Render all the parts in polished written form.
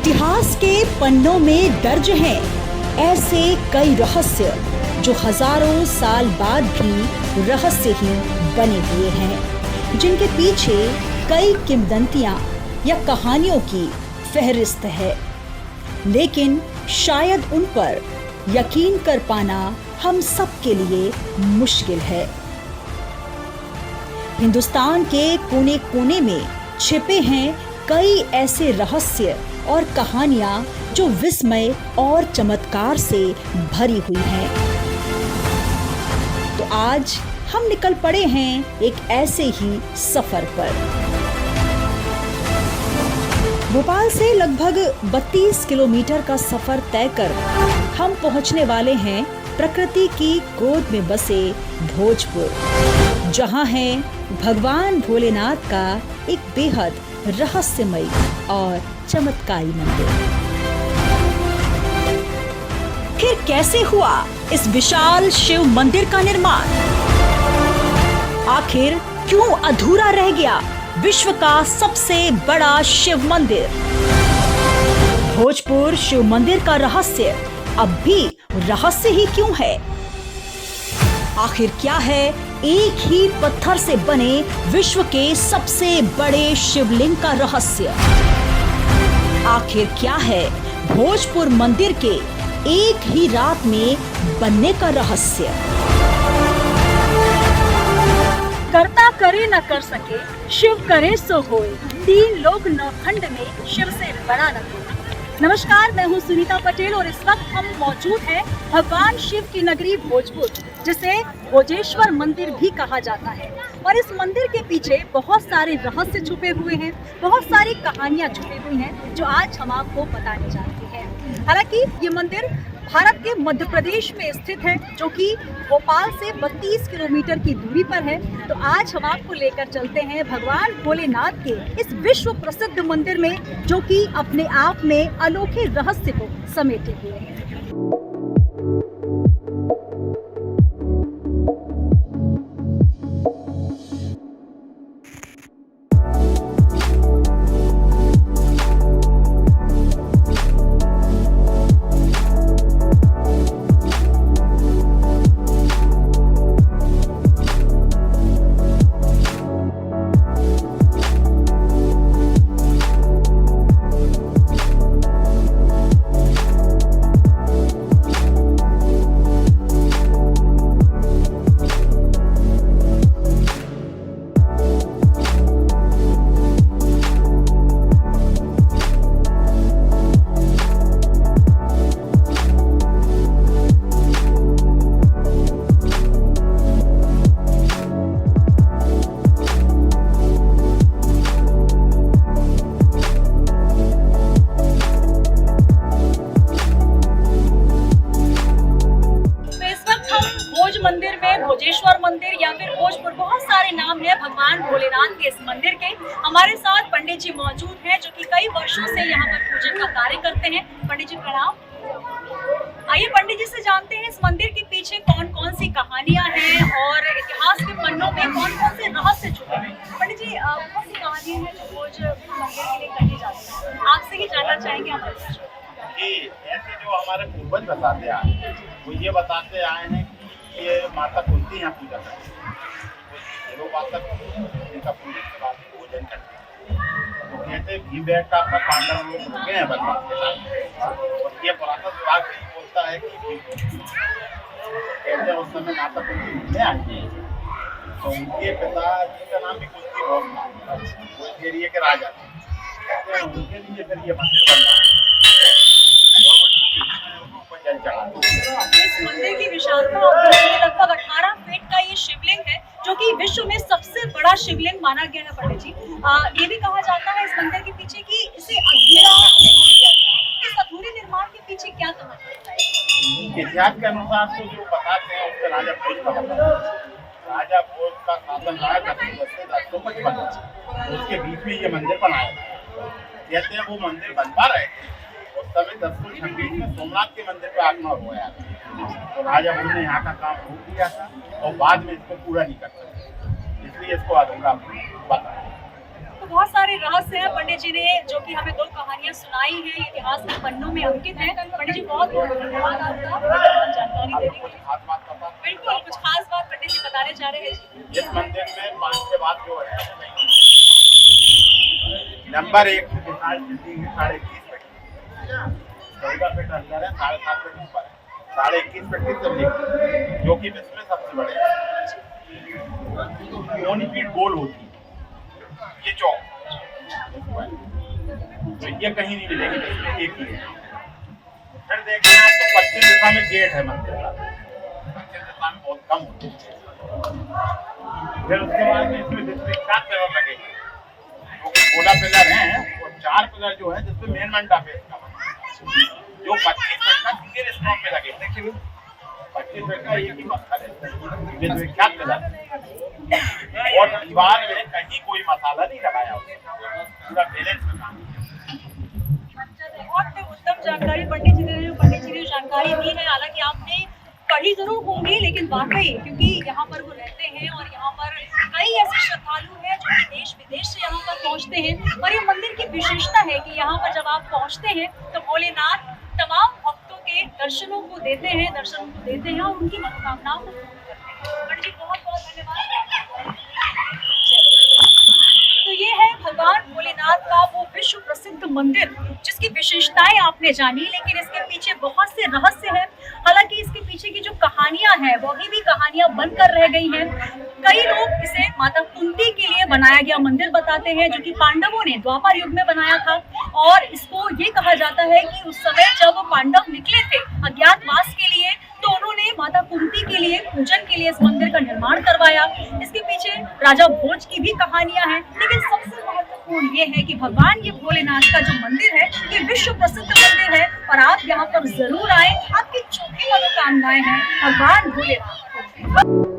इतिहास के पन्नों में दर्ज हैं ऐसे कई रहस्य जो हजारों साल बाद भी रहस्य ही बने हुए हैं, जिनके पीछे कई किंवदंतियां या कहानियों की फहरिस्त है, लेकिन शायद उन पर यकीन कर पाना हम सब के लिए मुश्किल है। हिंदुस्तान के कोने कोने में छिपे हैं कई ऐसे रहस्य और कहानियां जो विस्मय और चमत्कार से भरी हुई हैं। तो आज हम निकल पड़े हैं एक ऐसे ही सफर पर। भोपाल से लगभग 32 किलोमीटर का सफर तय कर हम पहुंचने वाले हैं प्रकृति की गोद में बसे भोजपुर, जहां है भगवान भोलेनाथ का एक बेहद रहस्यमयी और चमत्कारी मंदिर। फिर कैसे हुआ इस विशाल शिव मंदिर का निर्माण? आखिर क्यों अधूरा रह गया विश्व का सबसे बड़ा शिव मंदिर? भोजपुर शिव मंदिर का रहस्य अब भी रहस्य ही क्यों है? आखिर क्या है एक ही पत्थर से बने विश्व के सबसे बड़े शिवलिंग का रहस्य? आखिर क्या है भोजपुर मंदिर के एक ही रात में बनने का रहस्य? कर्ता करे न कर सके, शिव करे सो होए, तीन लोक नवखंड में शिव से बड़ा न कोई। नमस्कार, मैं हूँ सुनीता पटेल और इस वक्त हम मौजूद हैं भगवान शिव की नगरी भोजपुर, जिसे भोजेश्वर मंदिर भी कहा जाता है। और इस मंदिर के पीछे बहुत सारे रहस्य छुपे हुए हैं, बहुत सारी कहानियां छुपी हुई हैं जो आज हम आपको बताने जा रहे हैं। हालांकि ये मंदिर भारत के मध्य प्रदेश में स्थित है, जो कि भोपाल से 32 किलोमीटर की दूरी पर है। तो आज हम आपको लेकर चलते हैं भगवान भोलेनाथ के इस विश्व प्रसिद्ध मंदिर में, जो कि अपने आप में अनोखे रहस्य को समेटे हुए है। मंदिर में भोजेश्वर मंदिर या फिर भोजपुर, बहुत सारे नाम है भगवान भोलेनाथ के इस मंदिर के। हमारे साथ पंडित जी मौजूद हैं जो कि कई वर्षों से यहाँ पर पूजन का कार्य करते हैं। पंडित जी प्रणाम। आइए पंडित जी से जानते हैं इस मंदिर के पीछे कौन कौन सी कहानियां हैं और इतिहास के पन्नों में कौन कौन से रहस्य छुपे हैं। पंडित जी, बहुत सी कहानियां हैं जो भोज मंदिर के लिए कही जाती है, आपसे ही जानना चाहेंगे हमारे ऐसे जो हमारे पूर्वज बताते आए हैं, वो ये बताते आए हैं ये माता कुंती यहाँ पूजा करती है। लोग माता इनका पूजन के बाद भोजन करते हैं। तो कहते घी बैठता अपना पांडव लोग रुके हैं बलराम के साथ। और ये पुराना विभाग बोलता है कि कहते उस समय माता कुंती घूमने आई थी, तो उनके पिताजी का नाम भी कुंती भोग था, वो इस एरिया के राजा थे। कहते हैं उनके लिए फिर ये मंदिर बन रहा है। इस मंदिर की विशालता लगभग 18 फीट का ये शिवलिंग है, जो कि विश्व में सबसे बड़ा शिवलिंग माना गया है। पंडित जी, ये भी कहा जाता है इस मंदिर के पीछे कि इसे अधूरा किया गया। इस अधूरे निर्माण के पीछे क्या कहानी है? इतिहास के अनुसार तो जो बताते हैं उसके राजा भोज का बताते हैं। राजा भोज का शासन रहा करते 1055, उसके बीच में ये मंदिर बनाया गया। कहते हैं वो मंदिर बनवा रहे थे उस समय 1026 में सोमनाथ के मंदिर पे आगमन हुआ था। तो राजा भोज ने यहाँ का काम रोक दिया था और बाद में इसको पूरा नहीं कर सके, इसलिए इसको अधूरा बताया। तो बहुत सारे रहस्य हैं पंडित जी ने जो कि हमें 2 कहानियां सुनाई हैं, इतिहास के पन्नों में अंकित हैं। पंडित जी बहुत बहुत धन्यवाद आपका जानकारी देने के लिए। खास बात पता बिल्कुल, कुछ खास बात पंडित जी बताने चाह रहे हैं जी। इस मंदिर में 5 के बाद जो है नंबर 1 विशाल बिल्डिंग है 21.5 फीट, 14 फीट अंदर है, 7.5 फीट ऊपर है, 21.5 फीट बिल्डिंग जो कि विश्व में सबसे बड़े है। 9 फीट गोल होती है ये चौक, तो ये कहीं नहीं मिलेगी, इसमें एक ही है। फिर देखना है तो पश्चिम दिशा में गेट है मंदिर का, पश्चिम दिशा में बहुत कम होती है। फिर उसके बाद में इसमें विश्वविख्यात पिलर लगेंगे, गोला पिलर हैं और 4 पिलर जो है जिसमें मेन मंडप है इसका, जो 25 फीट का सिंगल स्टोन में लगे। देखिए 25 फीट का एक ही पत्थर है, विश्वविख्यात पिलर, और दीवार में कहीं कोई मसाला नहीं लगाया, पूरा बैलेंस का काम। बहुत उत्तम जानकारी पंडित जी ने जानकारी दी है। हालांकि आपने पढ़ी जरूर होंगी, लेकिन वाकई क्योंकि यहाँ पर वो रहते हैं और यहाँ पर कई ऐसे श्रद्धालु हैं जो कि देश विदेश से यहाँ पर पहुँचते हैं। और ये मंदिर की विशेषता है कि यहाँ पर जब आप पहुँचते हैं तो भोलेनाथ तमाम भक्तों के दर्शनों को देते हैं और उनकी मनोकामनाओं को पूर्ण करते हैं। पंडित जी बहुत बहुत धन्यवाद। तो ये है भगवान भोलेनाथ का वो विश्व प्रसिद्ध मंदिर जिसकी विशेषताएं आपने जानी, लेकिन इसके पीछे बहुत से रहस्य हैं। हालांकि इसके पीछे की जो कहानियां हैं वो अभी भी कहानियां बनकर रह गई हैं। कई लोग इसे माता कुंती के लिए बनाया गया मंदिर बताते हैं, जो कि पांडवों ने द्वापर युग में बनाया था। और इसको ये कहा जाता है कि उस समय जब पांडव निकले थे अज्ञातवास के लिए, तो उन्होंने माता कुंती के लिए पूजन के लिए इस मंदिर का निर्माण करवाया। इसके पीछे राजा भोज की भी कहानियां हैं, लेकिन सबसे महत्वपूर्ण ये है कि भगवान ये भोलेनाथ का जो मंदिर है ये विश्व प्रसिद्ध मंदिर है और आप यहाँ पर जरूर आए। आपकी जो भी मनोकामनाएं हैं भगवान भोलेनाथ को।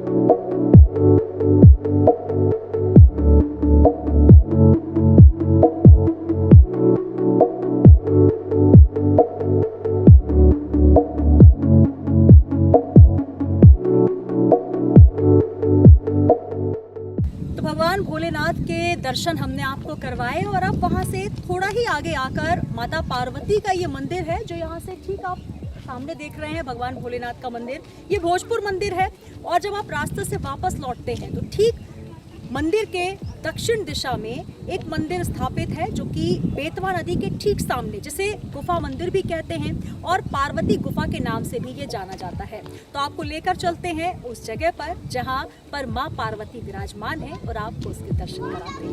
भगवान भोलेनाथ के दर्शन हमने आपको करवाए और अब वहाँ से थोड़ा ही आगे आकर माता पार्वती का ये मंदिर है, जो यहाँ से ठीक आप सामने देख रहे हैं भगवान भोलेनाथ का मंदिर। ये भोजपुर मंदिर है और जब आप रास्ते से वापस लौटते हैं तो ठीक मंदिर के दक्षिण दिशा में एक मंदिर स्थापित है, जो कि बेतवा नदी के ठीक सामने, जिसे गुफा मंदिर भी कहते हैं और पार्वती गुफा के नाम से भी ये जाना जाता है। तो आपको लेकर चलते हैं उस जगह पर जहां पर मां पार्वती विराजमान है और आपको उसके दर्शन कराते हैं।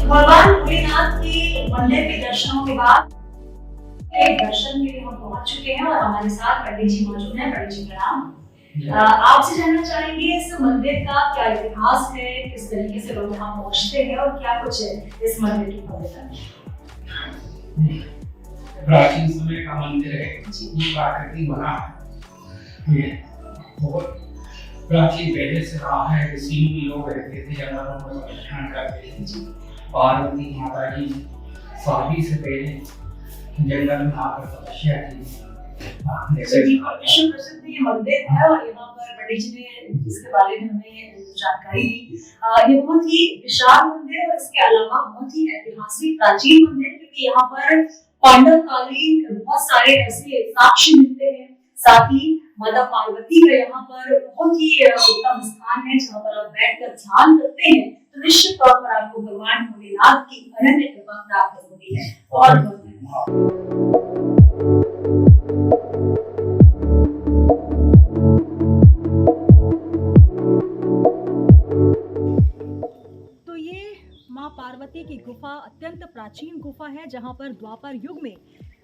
भगवान भोलेनाथ के मंदिर के दर्शनों के बाद एक दर्शन के लिए हम पहुंच चुके हैं और हमारे साथ पंडित जी मौजूद हैं। पंडित जी प्रणाम। आपसे जानना चाहेंगे इस मंदिर का क्या इतिहास है, किस तरीके से लोग यहाँ पहुंचते हैं और क्या कुछ है इस मंदिर की भव्यता। प्राचीन समय का मंदिर है, ये प्राकृतिक बना है। ये बहुत प्राचीन पहले से रहा है। ऋषि मुनि लोग रहते थे, जंगलों में तपस्या करते थे। पार्वती माता की शादी से पहले जंगल में आकर तपस्या की। विश्व प्रसिद्ध ये मंदिर है और यहाँ पर पंडित जी ने इसके बारे में हमें जानकारी दी। ये बहुत ही विशाल मंदिर है और इसके अलावा बहुत ही ऐतिहासिक प्राचीन मंदिर, क्योंकि यहाँ पर पांडव कालीन बहुत सारे ऐसे साक्ष्य मिलते हैं। साथ ही माता पार्वती का यहाँ पर बहुत ही उत्तम स्थान है जहाँ पर आप बैठकर ध्यान करते हैं तो निश्चित तौर पर आपको भगवान भोलेनाथ की अनन्य कृपा प्राप्त होती है। बहुत बहुत तो ये माँ पार्वती की गुफा अत्यंत प्राचीन गुफा है, जहाँ पर द्वापर युग में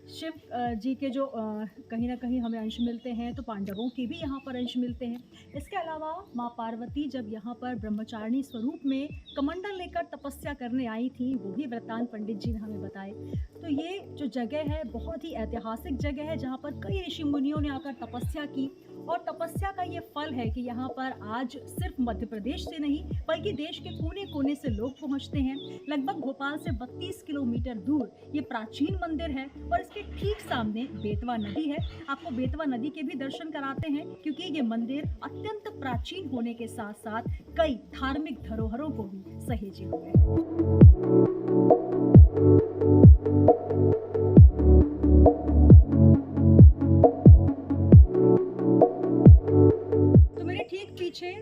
शिव जी के जो कहीं ना कहीं हमें अंश मिलते हैं, तो पांडवों के भी यहाँ पर अंश मिलते हैं। इसके अलावा माँ पार्वती जब यहाँ पर ब्रह्मचारिणी स्वरूप में कमंडल लेकर तपस्या करने आई थी, वो भी वृत्तांत पंडित जी ने हमें बताए। तो ये जो जगह है बहुत ही ऐतिहासिक जगह है, जहाँ पर कई ऋषि मुनियों ने आकर तपस्या की, और तपस्या का ये फल है कि यहाँ पर आज सिर्फ मध्य प्रदेश से नहीं बल्कि देश के कोने कोने से लोग पहुँचते हैं। लगभग भोपाल से 32 किलोमीटर दूर ये प्राचीन मंदिर है, और इसके ठीक सामने बेतवा नदी है। आपको बेतवा नदी के भी दर्शन कराते हैं, क्योंकि ये मंदिर अत्यंत प्राचीन होने के साथ साथ कई धार्मिक धरोहरों को भी सहेजे हुए है।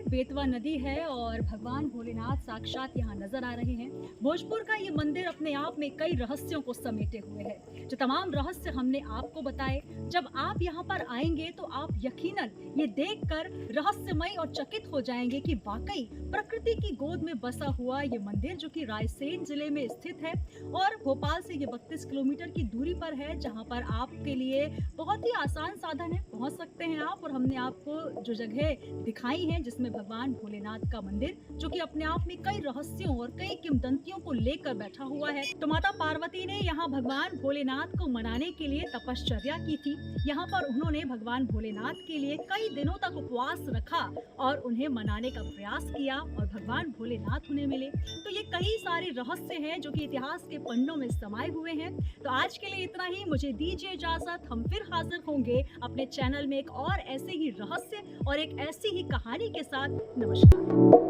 बेतवा नदी है और भगवान भोलेनाथ साक्षात यहाँ नजर आ रहे हैं। भोजपुर का ये मंदिर अपने आप में कई रहस्यों को समेटे हुए है, जो तमाम रहस्य हमने आपको बताए। जब आप यहाँ पर आएंगे तो आप यकीनन ये देखकर रहस्यमय और चकित हो जाएंगे कि वाकई प्रकृति की गोद में बसा हुआ ये मंदिर, जो कि रायसेन जिले में स्थित है और भोपाल से ये 32 किलोमीटर की दूरी पर है, जहाँ पर आपके लिए बहुत ही आसान साधन है, पहुँच सकते हैं आप। और हमने आपको जो जगह दिखाई है जिसमें भगवान भोलेनाथ का मंदिर, जो कि अपने आप में कई रहस्यों और कई किंवदंतियों को लेकर बैठा हुआ है। तो माता पार्वती ने यहाँ भगवान भोलेनाथ को मनाने के लिए तपश्चर्या की थी। यहाँ पर उन्होंने भगवान भोलेनाथ के लिए कई दिनों तक उपवास रखा और उन्हें मनाने का प्रयास किया, और भगवान भोलेनाथ उन्हें मिले। तो ये कई सारे रहस्य हैं जो कि इतिहास के पन्नों में समाये हुए हैं। तो आज के लिए इतना ही, मुझे दीजिए इजाजत। हम फिर हाजिर होंगे अपने चैनल में एक और ऐसे ही रहस्य और एक ऐसी ही कहानी के साथ। नमस्कार।